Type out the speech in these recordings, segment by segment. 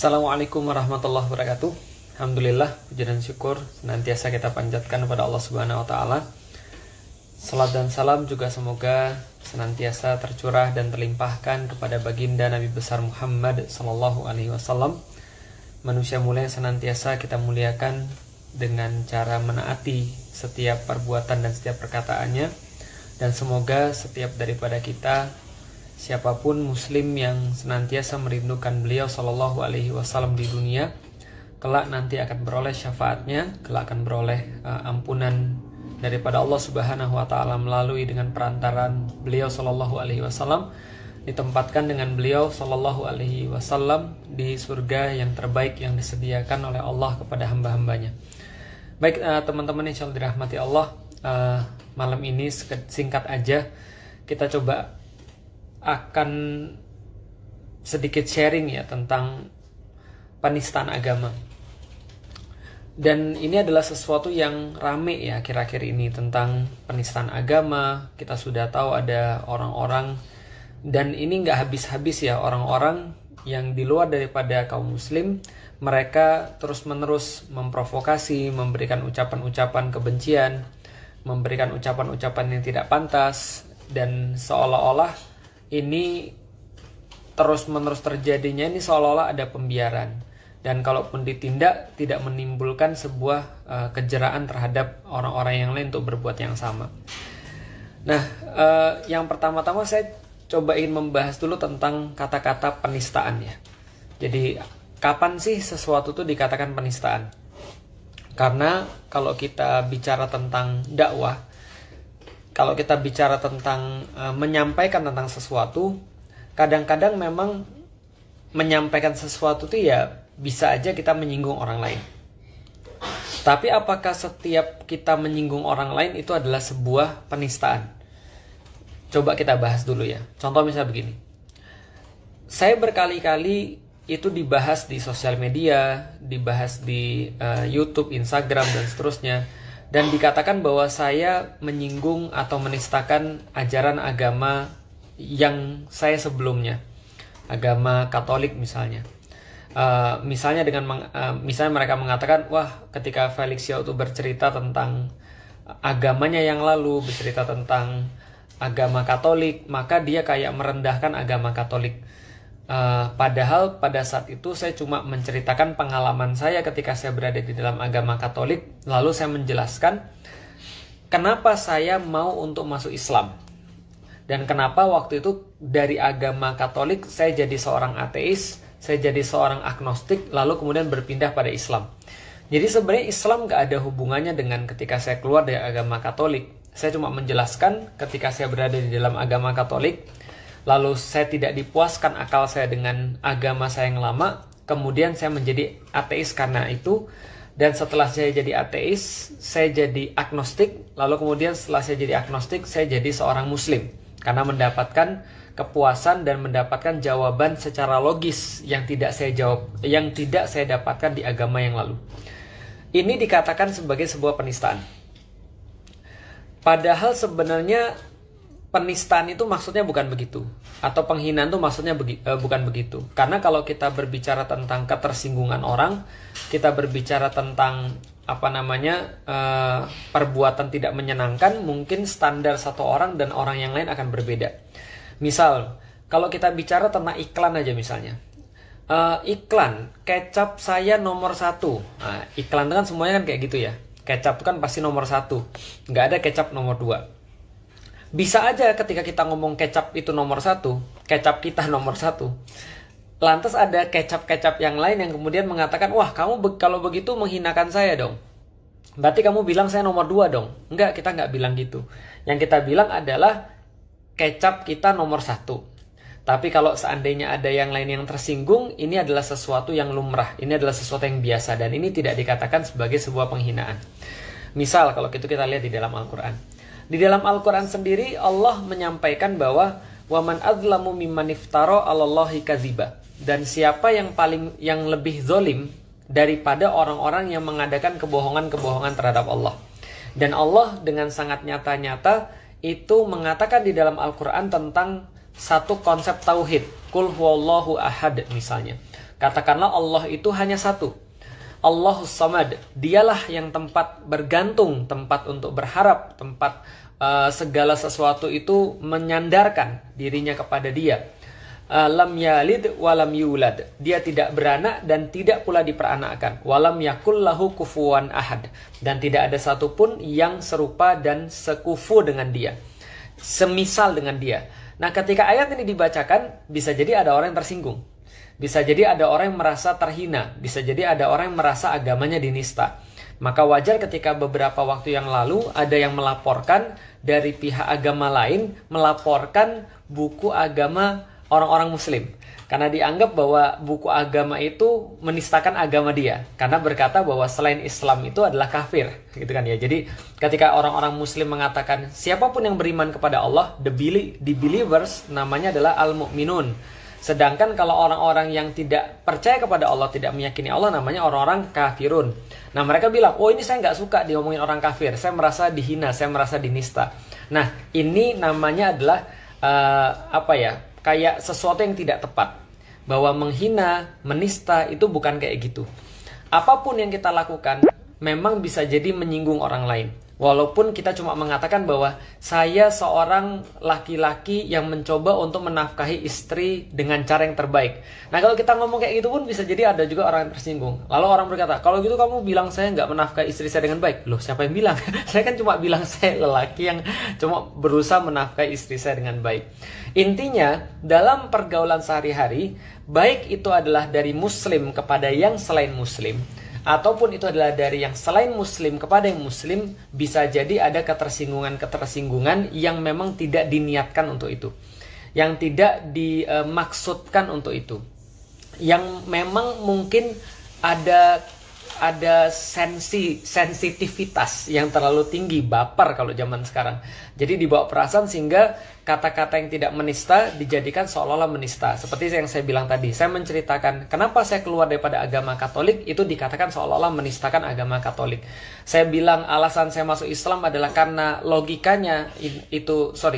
Assalamualaikum warahmatullahi wabarakatuh. Alhamdulillah, puji dan syukur senantiasa kita panjatkan kepada Allah Subhanahu wa taala. Salat dan salam juga semoga senantiasa tercurah dan terlimpahkan kepada baginda Nabi besar Muhammad sallallahu alaihi wasallam. Manusia mulia yang senantiasa kita muliakan dengan cara menaati setiap perbuatan dan setiap perkataannya, dan semoga setiap daripada kita, siapapun muslim yang senantiasa merindukan beliau sallallahu alaihi wasallam di dunia, kelak nanti akan beroleh syafaatnya, kelak akan beroleh ampunan daripada Allah Subhanahu wa taala melalui dengan perantaraan beliau sallallahu alaihi wasallam, ditempatkan dengan beliau sallallahu alaihi wasallam di surga yang terbaik yang disediakan oleh Allah kepada hamba-hambanya. Baik, teman-teman insyaallah dirahmati Allah, malam ini singkat aja kita coba akan sedikit sharing ya tentang penistaan agama. Dan ini adalah sesuatu yang rame ya akhir-akhir ini tentang penistaan agama. Kita sudah tahu ada orang-orang, dan ini nggak habis-habis ya, orang-orang yang di luar daripada kaum muslim, mereka terus-menerus memprovokasi, memberikan ucapan-ucapan kebencian, memberikan ucapan-ucapan yang tidak pantas, dan seolah-olah ini terus-menerus terjadinya, ini seolah-olah ada pembiaran, dan kalaupun ditindak tidak menimbulkan sebuah kejeraan terhadap orang-orang yang lain untuk berbuat yang sama. Nah, yang pertama-tama saya coba ingin membahas dulu tentang kata-kata penistaan ya. Jadi kapan sih sesuatu itu dikatakan penistaan? Karena kalau kita bicara tentang dakwah, kalau kita bicara tentang menyampaikan tentang sesuatu, kadang-kadang memang menyampaikan sesuatu itu ya bisa aja kita menyinggung orang lain. Tapi apakah setiap kita menyinggung orang lain itu adalah sebuah penistaan? Coba kita bahas dulu ya. Contoh misalnya begini. Saya berkali-kali itu dibahas di sosial media, dibahas di YouTube, Instagram, dan seterusnya. Dan dikatakan bahwa saya menyinggung atau menistakan ajaran agama yang saya sebelumnya, agama Katolik misalnya. Misalnya misalnya mereka mengatakan, wah ketika Felix Yao itu bercerita tentang agamanya yang lalu, bercerita tentang agama Katolik, maka dia kayak merendahkan agama Katolik. Padahal pada saat itu saya cuma menceritakan pengalaman saya ketika saya berada di dalam agama Katolik, lalu saya menjelaskan kenapa saya mau untuk masuk Islam, dan kenapa waktu itu dari agama Katolik saya jadi seorang ateis, saya jadi seorang agnostik, lalu kemudian berpindah pada Islam. Jadi sebenarnya Islam gak ada hubungannya dengan ketika saya keluar dari agama Katolik. Saya cuma menjelaskan ketika saya berada di dalam agama Katolik, lalu saya tidak dipuaskan akal saya dengan agama saya yang lama, kemudian saya menjadi ateis karena itu, dan setelah saya jadi ateis, saya jadi agnostik, lalu kemudian setelah saya jadi agnostik, saya jadi seorang muslim, karena mendapatkan kepuasan dan mendapatkan jawaban secara logis yang tidak saya dapatkan di agama yang lalu. Ini dikatakan sebagai sebuah penistaan. Padahal sebenarnya penistaan itu maksudnya bukan begitu, atau penghinaan itu maksudnya bukan begitu. Karena kalau kita berbicara tentang ketersinggungan orang, kita berbicara tentang perbuatan tidak menyenangkan, mungkin standar satu orang dan orang yang lain akan berbeda. Misal, kalau kita bicara tentang iklan aja misalnya, iklan kecap saya nomor 1. Nah, iklan itu kan semuanya kan kayak gitu ya. Kecap itu kan pasti nomor 1, nggak ada kecap nomor 2. Bisa aja ketika kita ngomong kecap itu nomor 1, kecap kita nomor 1, lantas ada kecap-kecap yang lain yang kemudian mengatakan, wah kamu kalau begitu menghinakan saya dong, berarti kamu bilang saya nomor 2 dong. Enggak, kita nggak bilang gitu. Yang kita bilang adalah kecap kita nomor 1. Tapi kalau seandainya ada yang lain yang tersinggung, ini adalah sesuatu yang lumrah, ini adalah sesuatu yang biasa, dan ini tidak dikatakan sebagai sebuah penghinaan. Misal kalau itu kita lihat di dalam Al-Quran. Di dalam Al-Quran sendiri Allah menyampaikan bahwa waman adzlamu mimman iftara 'alallahi kadziba, dan siapa yang lebih zolim daripada orang-orang yang mengadakan kebohongan-kebohongan terhadap Allah. Dan Allah dengan sangat nyata-nyata itu mengatakan di dalam Al-Quran tentang satu konsep tauhid, Qul huwallahu ahad misalnya. Katakanlah Allah itu hanya satu. Allahus Samad, dialah yang tempat bergantung, tempat untuk berharap, tempat segala sesuatu itu menyandarkan dirinya kepada dia. Lam yalid walam yulad, dia tidak beranak dan tidak pula diperanakkan. Walam yakul lahu kufuwan ahad, dan tidak ada satupun yang serupa dan sekufu dengan dia, semisal dengan dia. Nah, ketika ayat ini dibacakan, bisa jadi ada orang yang tersinggung, bisa jadi ada orang yang merasa terhina, bisa jadi ada orang yang merasa agamanya dinista. Maka wajar ketika beberapa waktu yang lalu ada yang melaporkan dari pihak agama lain, melaporkan buku agama orang-orang muslim. Karena dianggap bahwa buku agama itu menistakan agama dia. Karena berkata bahwa selain Islam itu adalah kafir. Gitu kan ya. Jadi ketika orang-orang muslim mengatakan siapapun yang beriman kepada Allah, the believers, namanya adalah al-mu'minun. Sedangkan kalau orang-orang yang tidak percaya kepada Allah, tidak meyakini Allah, namanya orang-orang kafirun. Nah, mereka bilang, oh ini saya nggak suka diomongin orang kafir, saya merasa dihina, saya merasa dinista. Nah, ini namanya adalah kayak sesuatu yang tidak tepat. Bahwa menghina, menista itu bukan kayak gitu. Apapun yang kita lakukan memang bisa jadi menyinggung orang lain. Walaupun kita cuma mengatakan bahwa saya seorang laki-laki yang mencoba untuk menafkahi istri dengan cara yang terbaik. Nah, kalau kita ngomong kayak gitu pun bisa jadi ada juga orang yang tersinggung. Lalu orang berkata, kalau gitu kamu bilang saya nggak menafkahi istri saya dengan baik. Loh, siapa yang bilang? Saya kan cuma bilang saya lelaki yang cuma berusaha menafkahi istri saya dengan baik. Intinya, dalam pergaulan sehari-hari, baik itu adalah dari muslim kepada yang selain muslim, ataupun itu adalah dari yang selain muslim kepada yang muslim, bisa jadi ada ketersinggungan-ketersinggungan yang memang tidak diniatkan untuk itu, yang tidak dimaksudkan untuk itu, yang memang mungkin ada sensitivitas yang terlalu tinggi, baper kalau zaman sekarang. Jadi dibawa perasaan sehingga kata-kata yang tidak menista dijadikan seolah-olah menista. Seperti yang saya bilang tadi, saya menceritakan kenapa saya keluar daripada agama Katolik, itu dikatakan seolah-olah menistakan agama Katolik. Saya bilang alasan saya masuk Islam adalah karena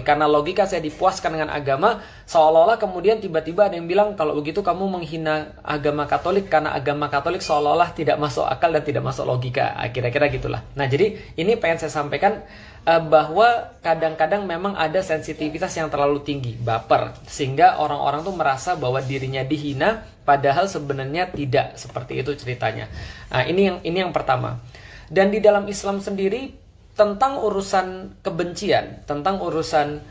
karena logika saya dipuaskan dengan agama, seolah-olah kemudian tiba-tiba ada yang bilang kalau begitu kamu menghina agama Katolik karena agama Katolik seolah-olah tidak masuk akal dan tidak masuk logika. Kira-kira gitulah. Nah, jadi ini pengen saya sampaikan bahwa kadang-kadang memang ada sensitivitas yang terlalu tinggi, baper, sehingga orang-orang tuh merasa bahwa dirinya dihina, padahal sebenarnya tidak seperti itu ceritanya. Nah, ini yang pertama. Dan di dalam Islam sendiri tentang urusan kebencian, tentang urusan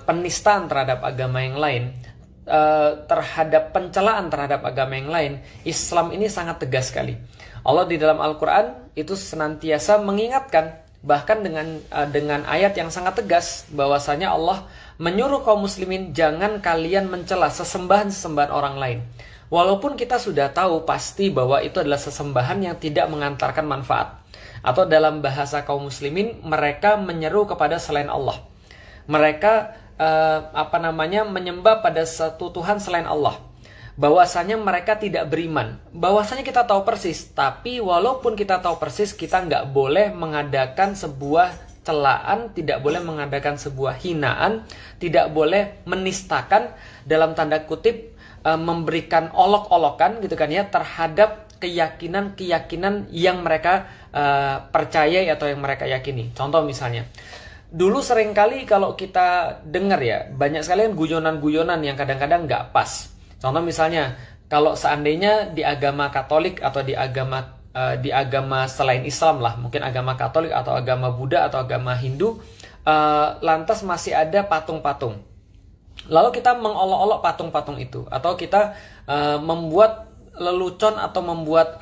penistaan terhadap agama yang lain, terhadap pencelaan terhadap agama yang lain, Islam ini sangat tegas sekali. Allah di dalam Al-Quran itu senantiasa mengingatkan, bahkan dengan ayat yang sangat tegas, bahwasanya Allah menyuruh kaum muslimin jangan kalian mencela sesembahan-sesembahan orang lain. Walaupun kita sudah tahu pasti bahwa itu adalah sesembahan yang tidak mengantarkan manfaat. Atau dalam bahasa kaum muslimin, mereka menyeru kepada selain Allah. Mereka menyembah pada satu Tuhan selain Allah. Bahwasanya mereka tidak beriman. Bahwasanya kita tahu persis, tapi walaupun kita tahu persis, kita nggak boleh mengadakan sebuah celaan, tidak boleh mengadakan sebuah hinaan, tidak boleh menistakan dalam tanda kutip, memberikan olok-olokan gitu kan ya terhadap keyakinan-keyakinan yang mereka percayai atau yang mereka yakini. Contoh misalnya, dulu seringkali kalau kita dengar ya, banyak sekali guyonan-guyonan yang kadang-kadang nggak pas. Contoh misalnya, kalau seandainya di agama Katolik atau di agama selain Islam lah, mungkin agama Katolik atau agama Buddha atau agama Hindu, lantas masih ada patung-patung. Lalu kita mengolok-olok patung-patung itu, atau kita membuat lelucon atau membuat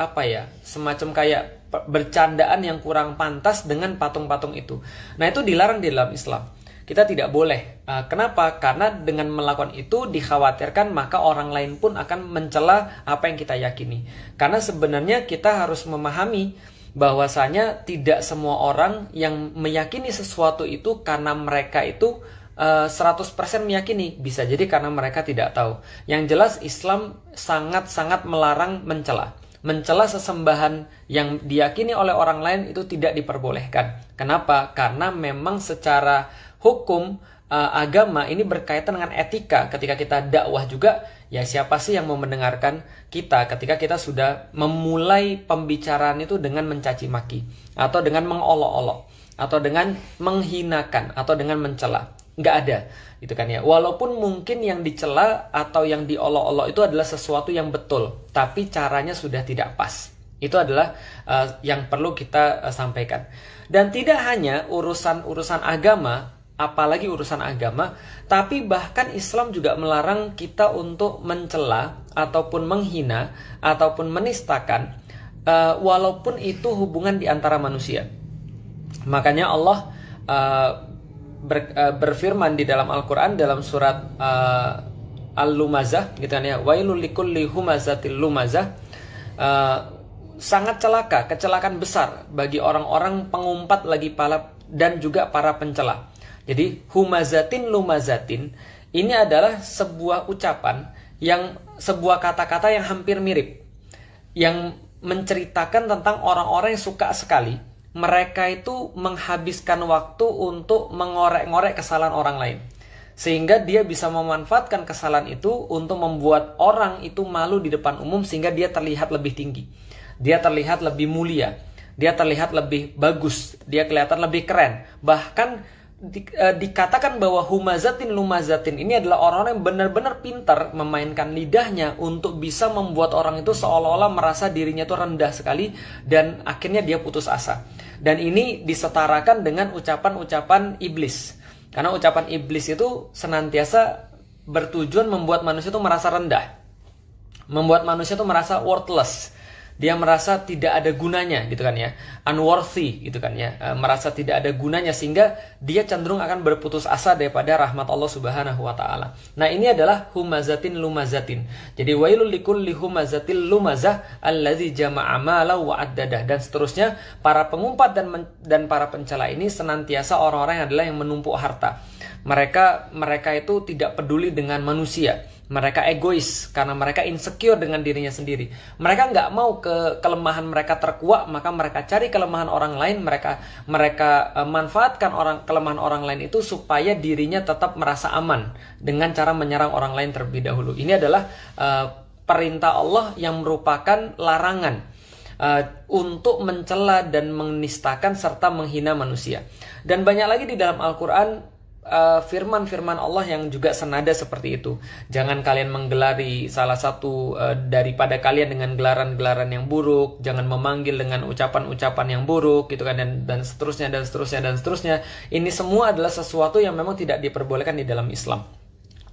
semacam kayak bercandaan yang kurang pantas dengan patung-patung itu. Nah, itu dilarang di dalam Islam. Kita tidak boleh. Kenapa? Karena dengan melakukan itu dikhawatirkan maka orang lain pun akan mencela apa yang kita yakini. Karena sebenarnya kita harus memahami bahwasanya tidak semua orang yang meyakini sesuatu itu karena mereka itu 100% meyakini. Bisa jadi karena mereka tidak tahu. Yang jelas Islam sangat-sangat melarang mencela. Mencela sesembahan yang diyakini oleh orang lain itu tidak diperbolehkan. Kenapa? Karena memang secara hukum agama ini berkaitan dengan etika. Ketika kita dakwah juga, Ya siapa sih yang mau mendengarkan kita ketika kita sudah memulai pembicaraan itu dengan mencaci maki, atau dengan mengolok-olok, atau dengan menghinakan, atau dengan mencela? Nggak ada, gitu kan ya. Walaupun mungkin yang dicela atau yang diolok-olok itu adalah sesuatu yang betul, tapi caranya sudah tidak pas. Itu adalah yang perlu kita sampaikan. Dan tidak hanya urusan agama, apalagi urusan agama, tapi bahkan Islam juga melarang kita untuk mencela ataupun menghina ataupun menistakan, walaupun itu hubungan di antara manusia. Makanya Allah berfirman di dalam Al-Quran dalam surat Al-Lumazah, gitu kan ya, wailul likulli humazatil lumazah, sangat celaka, kecelakaan besar bagi orang-orang pengumpat lagi pala dan juga para pencela. Jadi humazatin lumazatin ini adalah sebuah ucapan, yang sebuah kata-kata yang hampir mirip, yang menceritakan tentang orang-orang yang suka sekali mereka itu menghabiskan waktu untuk mengorek-ngorek kesalahan orang lain, sehingga dia bisa memanfaatkan kesalahan itu untuk membuat orang itu malu di depan umum, sehingga dia terlihat lebih tinggi, dia terlihat lebih mulia, dia terlihat lebih bagus, dia kelihatan lebih keren. Bahkan dikatakan bahwa humazatin lumazatin ini adalah orang-orang yang benar-benar pintar memainkan lidahnya untuk bisa membuat orang itu seolah-olah merasa dirinya itu rendah sekali, dan akhirnya dia putus asa. Dan ini disetarakan dengan ucapan-ucapan iblis, karena ucapan iblis itu senantiasa bertujuan membuat manusia itu merasa rendah, membuat manusia itu merasa worthless. Dia merasa tidak ada gunanya, gitu kan ya, unworthy, gitu kan ya, merasa tidak ada gunanya, sehingga dia cenderung akan berputus asa daripada rahmat Allah Subhanahu wa taala. Nah, ini adalah humazatin lumazatin. Jadi wailul likulli humazatil lumazah allazi jama'a mala wa addadah, dan seterusnya. Para pengumpat dan para pencela ini senantiasa orang-orang yang adalah yang menumpuk harta. Mereka itu tidak peduli dengan manusia. Mereka egois karena mereka insecure dengan dirinya sendiri. Mereka nggak mau kelemahan mereka terkuak, maka mereka cari kelemahan orang lain. Mereka manfaatkan kelemahan orang lain itu supaya dirinya tetap merasa aman dengan cara menyerang orang lain terlebih dahulu. Ini adalah perintah Allah yang merupakan larangan untuk mencela dan menistakan serta menghina manusia. Dan banyak lagi di dalam Al-Quran firman-firman Allah yang juga senada seperti itu. Jangan kalian menggelari salah satu daripada kalian dengan gelaran-gelaran yang buruk. Jangan memanggil dengan ucapan-ucapan yang buruk, gitu kan, dan seterusnya dan seterusnya dan seterusnya. Ini semua adalah sesuatu yang memang tidak diperbolehkan di dalam Islam.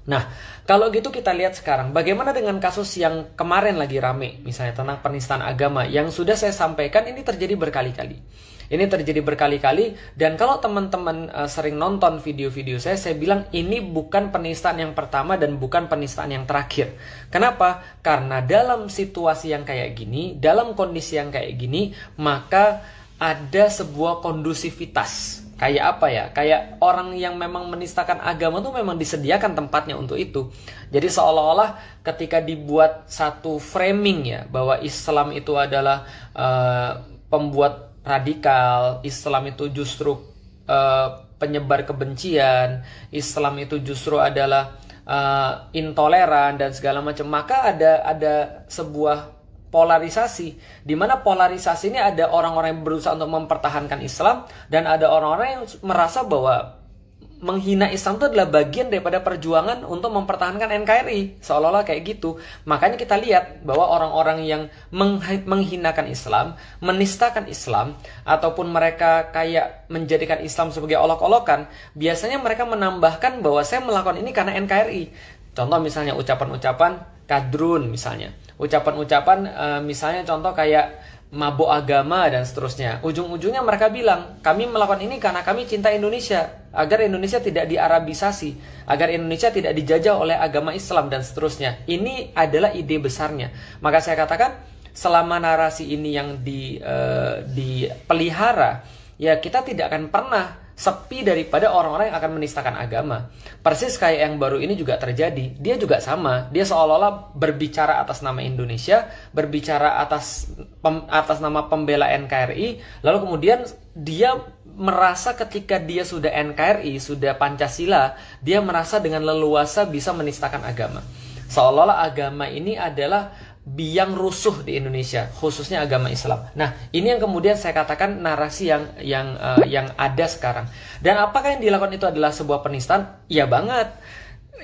Nah, kalau gitu kita lihat sekarang bagaimana dengan kasus yang kemarin lagi rame, misalnya tentang penistaan agama, yang sudah saya sampaikan ini terjadi berkali-kali. Ini terjadi berkali-kali, dan kalau teman-teman sering nonton video-video saya bilang ini bukan penistaan yang pertama dan bukan penistaan yang terakhir. Kenapa? Karena dalam situasi yang kayak gini, dalam kondisi yang kayak gini, maka ada sebuah kondusivitas. Kayak apa ya? Kayak orang yang memang menistakan agama tuh memang disediakan tempatnya untuk itu. Jadi seolah-olah ketika dibuat satu framing ya, bahwa Islam itu adalah pembuat radikal, Islam itu justru penyebar kebencian, Islam itu justru adalah intoleran dan segala macam, maka ada sebuah polarisasi, di mana polarisasi ini ada orang-orang yang berusaha untuk mempertahankan Islam, dan ada orang-orang yang merasa bahwa menghina Islam itu adalah bagian daripada perjuangan untuk mempertahankan NKRI, seolah-olah kayak gitu. Makanya kita lihat bahwa orang-orang yang menghinakan Islam, menistakan Islam, ataupun mereka kayak menjadikan Islam sebagai olok-olokan, biasanya mereka menambahkan bahwa saya melakukan ini karena NKRI. Contoh misalnya ucapan-ucapan kadrun, misalnya ucapan-ucapan misalnya contoh kayak mabuk agama dan seterusnya. Ujung-ujungnya mereka bilang, kami melakukan ini karena kami cinta Indonesia, agar Indonesia tidak diarabisasi, agar Indonesia tidak dijajah oleh agama Islam dan seterusnya. Ini adalah ide besarnya. Maka saya katakan, selama narasi ini yang dipelihara, ya kita tidak akan pernah sepi daripada orang-orang yang akan menistakan agama. Persis kayak yang baru ini juga terjadi. Dia juga sama. Dia seolah-olah berbicara atas nama Indonesia, berbicara atas nama pembela NKRI, lalu kemudian dia merasa ketika dia sudah NKRI, sudah Pancasila, dia merasa dengan leluasa bisa menistakan agama. Seolah-olah agama ini adalah biang rusuh di Indonesia, khususnya agama Islam. Nah, ini yang kemudian saya katakan narasi yang ada sekarang. Dan apakah yang dilakukan itu adalah sebuah penistaan? Iya banget.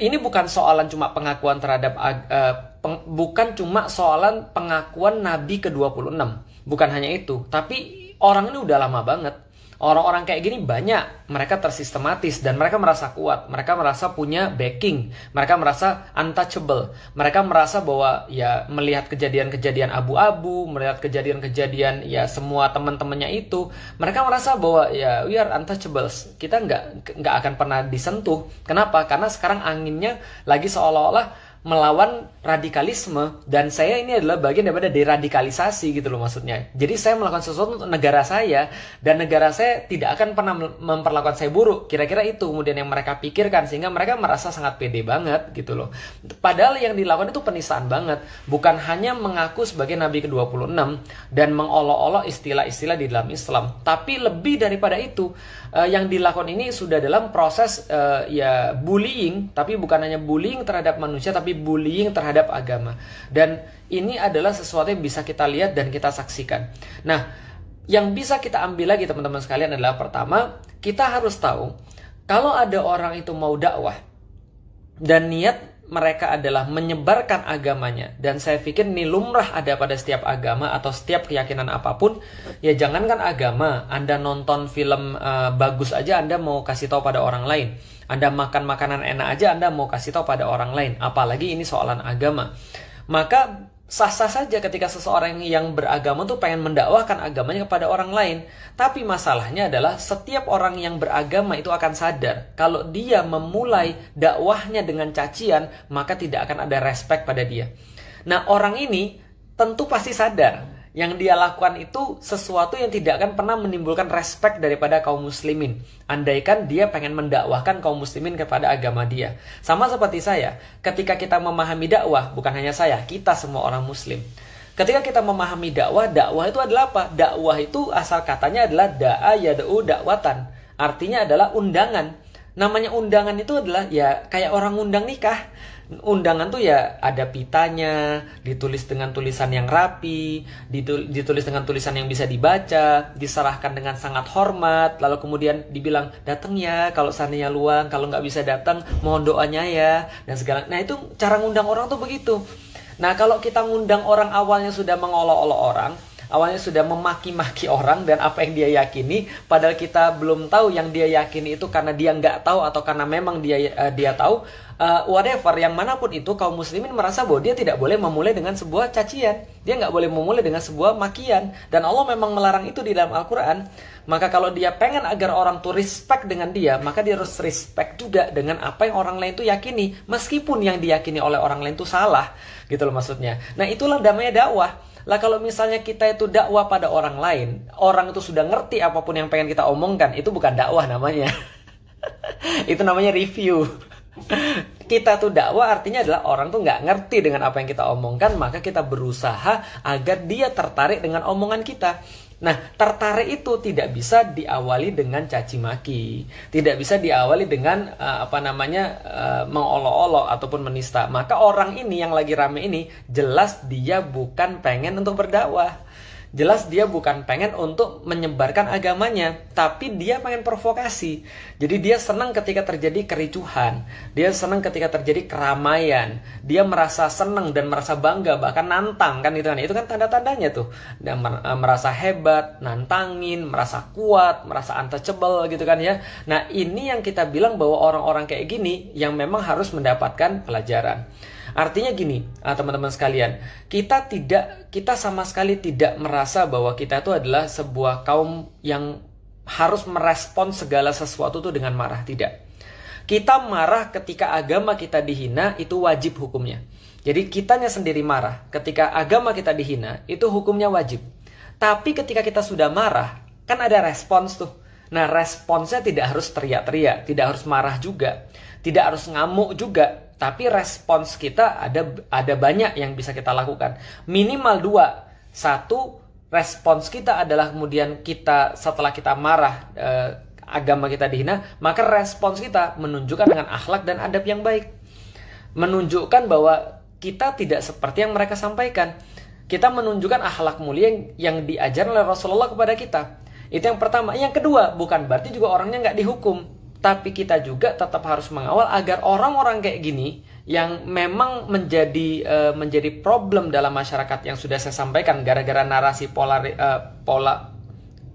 Ini bukan soalan cuma pengakuan terhadap bukan cuma soalan pengakuan Nabi ke-26. Bukan hanya itu, tapi orang ini udah lama banget. Orang-orang kayak gini banyak, mereka tersistematis dan mereka merasa kuat, mereka merasa punya backing, mereka merasa untouchable, mereka merasa bahwa ya melihat kejadian-kejadian abu-abu, melihat kejadian-kejadian ya semua teman-temannya itu, mereka merasa bahwa ya we are untouchables, kita nggak akan pernah disentuh. Kenapa? Karena sekarang anginnya lagi seolah-olah melawan radikalisme, dan saya ini adalah bagian daripada deradikalisasi gitu loh maksudnya. Jadi saya melakukan sesuatu untuk negara saya, dan negara saya tidak akan pernah memperlakukan saya buruk. Kira-kira itu kemudian yang mereka pikirkan, sehingga mereka merasa sangat pede banget gitu loh. Padahal yang dilakukan itu penistaan banget. Bukan hanya mengaku sebagai Nabi ke-26 dan mengolok-olok istilah-istilah di dalam Islam, tapi lebih daripada itu, yang dilakukan ini sudah dalam proses ya bullying, tapi bukan hanya bullying terhadap manusia, tapi bullying terhadap agama. Dan ini adalah sesuatu yang bisa kita lihat dan kita saksikan. Nah, yang bisa kita ambil lagi teman-teman sekalian adalah pertama, kita harus tahu kalau ada orang itu mau dakwah dan niat mereka adalah menyebarkan agamanya, dan saya pikir ini lumrah ada pada setiap agama atau setiap keyakinan apapun. Ya jangankan agama, Anda nonton film bagus aja Anda mau kasih tahu pada orang lain. Anda makan makanan enak aja Anda mau kasih tahu pada orang lain, apalagi ini soalan agama. Maka sah-sah saja ketika seseorang yang beragama tuh pengen mendakwahkan agamanya kepada orang lain. Tapi masalahnya adalah setiap orang yang beragama itu akan sadar kalau dia memulai dakwahnya dengan cacian, maka tidak akan ada respect pada dia. Nah, orang ini tentu pasti sadar yang dia lakukan itu sesuatu yang tidak akan pernah menimbulkan respect daripada kaum muslimin. Andaikan dia pengen mendakwahkan kaum muslimin kepada agama dia. Sama seperti saya, ketika kita memahami dakwah, bukan hanya saya, kita semua orang muslim. Ketika kita memahami dakwah, dakwah itu adalah apa? Dakwah itu asal katanya adalah da'a yad'u dakwatan. Artinya adalah undangan. Namanya undangan itu adalah ya kayak orang undang nikah. Undangan tuh ya ada pitanya, ditulis dengan tulisan yang rapi, ditulis dengan tulisan yang bisa dibaca, diserahkan dengan sangat hormat, lalu kemudian dibilang datang ya kalau seandainya luang, kalau nggak bisa datang mohon doanya ya, dan segala. Nah itu cara ngundang orang tuh begitu. Nah kalau kita ngundang orang awalnya sudah mengolok-olok orang, awalnya sudah memaki-maki orang dan apa yang dia yakini, padahal kita belum tahu yang dia yakini itu karena dia nggak tahu atau karena memang dia tahu, whatever, yang manapun itu, kaum muslimin merasa bahwa dia tidak boleh memulai dengan sebuah cacian, dia nggak boleh memulai dengan sebuah makian, dan Allah memang melarang itu di dalam Al-Quran. Maka kalau dia pengen agar orang tuh respect dengan dia, maka dia harus respect juga dengan apa yang orang lain tuh yakini, meskipun yang diyakini oleh orang lain tuh salah, gitu loh maksudnya. Nah itulah damainya dakwah. Lah kalau misalnya kita itu dakwah pada orang lain, orang itu sudah ngerti apapun yang pengen kita omongkan, itu bukan dakwah namanya. Itu namanya review. Kita tuh dakwah artinya adalah orang tuh nggak ngerti dengan apa yang kita omongkan, maka kita berusaha agar dia tertarik dengan omongan kita. Nah, tertarik itu tidak bisa diawali dengan caci maki, tidak bisa diawali dengan mengolok-olok ataupun menista. Maka orang ini yang lagi rame ini jelas dia bukan pengen untuk berdakwah. Jelas dia bukan pengen untuk menyebarkan agamanya, tapi dia pengen provokasi. Jadi dia senang ketika terjadi kericuhan, dia senang ketika terjadi keramaian, dia merasa senang dan merasa bangga, bahkan nantang kan itu kan tanda-tandanya tuh. Dia merasa hebat, nantangin, merasa kuat, merasa untouchable gitu kan ya. Nah ini yang kita bilang bahwa orang-orang kayak gini yang memang harus mendapatkan pelajaran. Artinya gini, teman-teman sekalian, kita sama sekali tidak merasa bahwa kita itu adalah sebuah kaum yang harus merespon segala sesuatu itu dengan marah, tidak. Kita marah ketika agama kita dihina, itu wajib hukumnya. Jadi kitanya sendiri marah, ketika agama kita dihina, itu hukumnya wajib. Tapi ketika kita sudah marah, kan ada respons tuh. Nah responsnya tidak harus teriak-teriak, tidak harus marah juga, tidak harus ngamuk juga. Tapi respons kita ada banyak yang bisa kita lakukan. Minimal 2. 1, respons kita adalah kemudian kita setelah kita marah agama kita dihina, maka respons kita menunjukkan dengan akhlak dan adab yang baik. Menunjukkan bahwa kita tidak seperti yang mereka sampaikan. Kita menunjukkan akhlak mulia yang diajar oleh Rasulullah kepada kita. Itu yang pertama. Yang kedua, bukan berarti juga orangnya nggak dihukum. Tapi kita juga tetap harus mengawal agar orang-orang kayak gini yang memang menjadi problem dalam masyarakat yang sudah saya sampaikan gara-gara narasi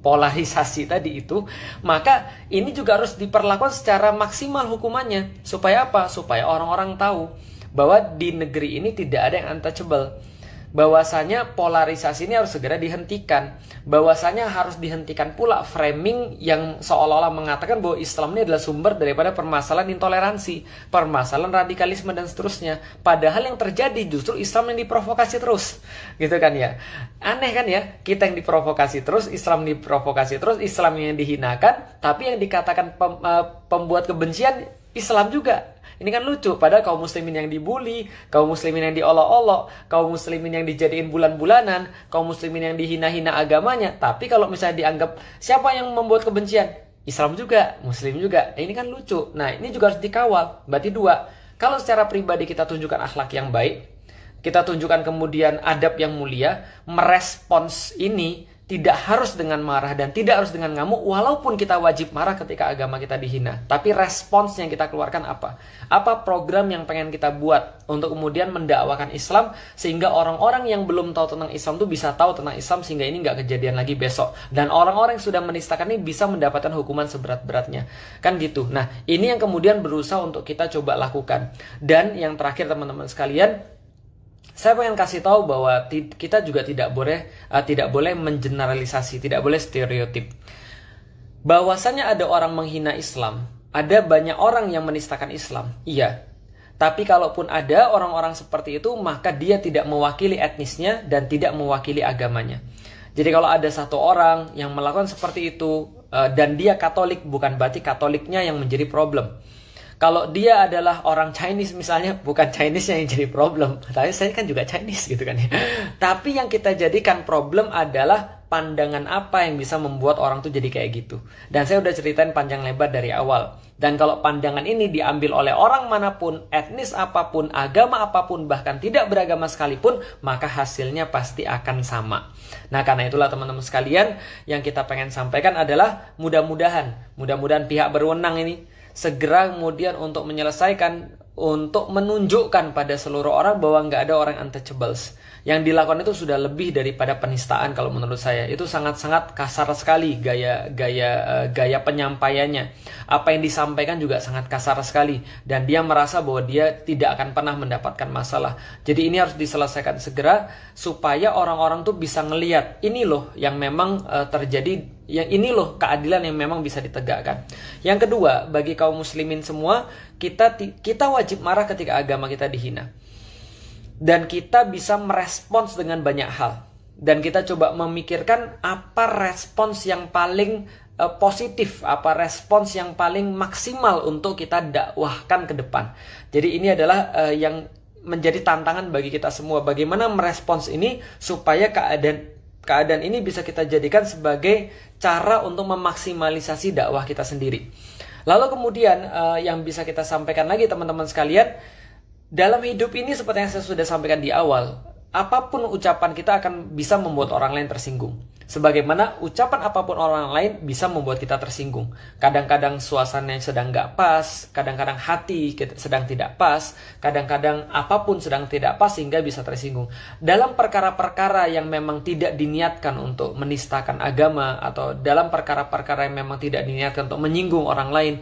polarisasi tadi itu, maka ini juga harus diperlakukan secara maksimal hukumannya. Supaya apa? Supaya orang-orang tahu bahwa di negeri ini tidak ada yang untouchable. Bahwasanya polarisasi ini harus segera dihentikan. Bahwasanya harus dihentikan pula framing yang seolah-olah mengatakan bahwa Islam ini adalah sumber daripada permasalahan intoleransi, permasalahan radikalisme dan seterusnya. Padahal yang terjadi justru Islam yang diprovokasi terus. Gitu kan ya. Aneh kan ya, kita yang diprovokasi terus, Islam diprovokasi terus, Islam yang dihinakan, tapi yang dikatakan pembuat kebencian Islam juga. Ini kan lucu, padahal kaum muslimin yang dibully, kaum muslimin yang diolok-olok, kaum muslimin yang dijadiin bulan-bulanan, kaum muslimin yang dihina-hina agamanya. Tapi kalau misalnya dianggap siapa yang membuat kebencian? Islam juga, muslim juga. Ini kan lucu. Nah, ini juga harus dikawal. Berarti dua, kalau secara pribadi kita tunjukkan akhlak yang baik, kita tunjukkan kemudian adab yang mulia, merespons ini tidak harus dengan marah dan tidak harus dengan ngamuk, walaupun kita wajib marah ketika agama kita dihina. Tapi respons yang kita keluarkan apa? Apa program yang pengen kita buat untuk kemudian mendakwakan Islam, sehingga orang-orang yang belum tahu tentang Islam tuh bisa tahu tentang Islam, sehingga ini nggak kejadian lagi besok. Dan orang-orang yang sudah menistakan ini bisa mendapatkan hukuman seberat-beratnya. Kan gitu. Nah, ini yang kemudian berusaha untuk kita coba lakukan. Dan yang terakhir teman-teman sekalian, saya pengen kasih tahu bahwa kita juga tidak boleh mengeneralisasi, tidak boleh stereotip. Bahwasanya ada orang menghina Islam, ada banyak orang yang menistakan Islam, iya. Tapi kalaupun ada orang-orang seperti itu, maka dia tidak mewakili etnisnya dan tidak mewakili agamanya. Jadi kalau ada satu orang yang melakukan seperti itu dan dia Katolik, bukan berarti Katoliknya yang menjadi problem. Kalau dia adalah orang Chinese misalnya, bukan Chinese yang jadi problem. Tapi saya kan juga Chinese gitu kan ya. Tapi yang kita jadikan problem adalah pandangan apa yang bisa membuat orang tuh jadi kayak gitu. Dan saya udah ceritain panjang lebar dari awal. Dan kalau pandangan ini diambil oleh orang manapun, etnis apapun, agama apapun, bahkan tidak beragama sekalipun, maka hasilnya pasti akan sama. Nah, karena itulah teman-teman sekalian, yang kita pengen sampaikan adalah mudah-mudahan pihak berwenang ini segera kemudian untuk menyelesaikan, untuk menunjukkan pada seluruh orang bahwa nggak ada orang untouchables. Yang dilakukan itu sudah lebih daripada penistaan kalau menurut saya. Itu sangat-sangat kasar sekali gaya penyampaiannya. Apa yang disampaikan juga sangat kasar sekali. Dan dia merasa bahwa dia tidak akan pernah mendapatkan masalah. Jadi ini harus diselesaikan segera supaya orang-orang tuh bisa ngelihat ini loh yang memang terjadi, yang ini loh keadilan yang memang bisa ditegakkan. Yang kedua, bagi kaum muslimin semua, kita wajib marah ketika agama kita dihina. Dan kita bisa merespons dengan banyak hal. Dan kita coba memikirkan apa respons yang paling positif, apa respons yang paling maksimal untuk kita dakwahkan ke depan. Jadi ini adalah yang menjadi tantangan bagi kita semua. Bagaimana merespons ini supaya keadaan ini bisa kita jadikan sebagai cara untuk memaksimalisasi dakwah kita sendiri. Lalu kemudian yang bisa kita sampaikan lagi teman-teman sekalian, dalam hidup ini seperti yang saya sudah sampaikan di awal, apapun ucapan kita akan bisa membuat orang lain tersinggung. Sebagaimana ucapan apapun orang lain bisa membuat kita tersinggung. Kadang-kadang suasananya sedang nggak pas, kadang-kadang hati sedang tidak pas, kadang-kadang apapun sedang tidak pas sehingga bisa tersinggung. Dalam perkara-perkara yang memang tidak diniatkan untuk menistakan agama, atau dalam perkara-perkara yang memang tidak diniatkan untuk menyinggung orang lain,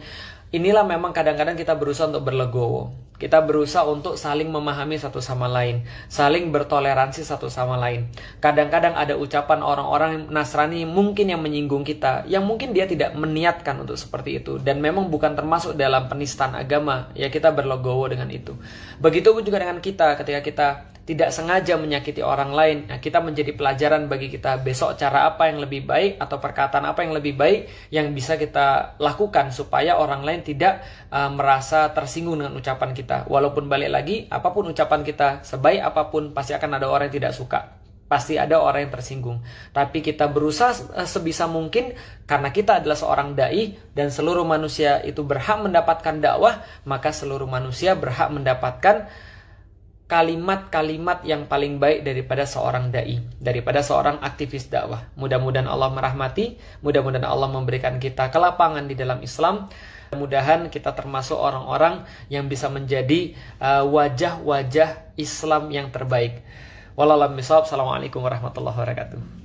inilah memang kadang-kadang kita berusaha untuk berlegowo. Kita berusaha untuk saling memahami satu sama lain, saling bertoleransi satu sama lain. Kadang-kadang ada ucapan orang-orang Nasrani mungkin yang menyinggung kita, yang mungkin dia tidak meniatkan untuk seperti itu, dan memang bukan termasuk dalam penistaan agama, ya kita berlegowo dengan itu. Begitupun juga dengan kita, ketika kita tidak sengaja menyakiti orang lain, nah kita menjadi pelajaran bagi kita besok cara apa yang lebih baik atau perkataan apa yang lebih baik yang bisa kita lakukan supaya orang lain tidak merasa tersinggung dengan ucapan kita. Walaupun balik lagi, apapun ucapan kita, sebaik apapun pasti akan ada orang yang tidak suka. Pasti ada orang yang tersinggung. Tapi kita berusaha sebisa mungkin, karena kita adalah seorang dai dan seluruh manusia itu berhak mendapatkan dakwah, maka seluruh manusia berhak mendapatkan kalimat-kalimat yang paling baik daripada seorang dai, daripada seorang aktivis dakwah. Mudah-mudahan Allah merahmati, mudah-mudahan Allah memberikan kita kelapangan di dalam Islam. Mudah-mudahan kita termasuk orang-orang yang bisa menjadi wajah-wajah Islam yang terbaik. Wallahu a'lam bishawab. Assalamualaikum warahmatullahi wabarakatuh.